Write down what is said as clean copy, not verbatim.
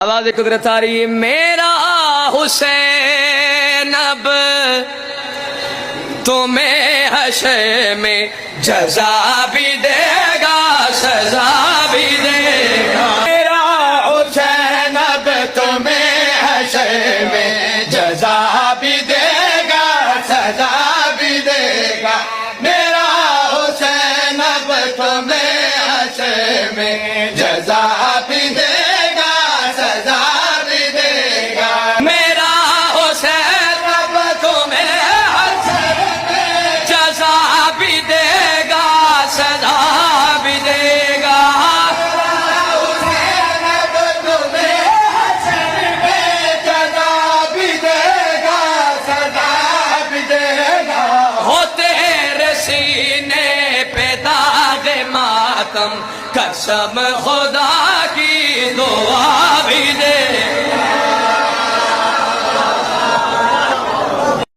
آواز قدرت آ رہی ہے میرا حسین اب تمہیں حشر میں جزا بھی دے گا سزا بھی دے گا میرا حسین اب تمہیں حشر میں جزا بھی دے گا سزا بھی دے گا میرا حسین اب تمہیں حشر میں جزا بھی دے گا سزا بھی دے گا میرا حسین اب تمہیں حشر میں جزا بھی دے گا سزا بھی دے گا حسین اب تمہیں حشر میں جزا بھی دے گا سزا بھی دے گا ہو تیرے سینے پہ داغ ماتم قسم خدا کی دعا بھی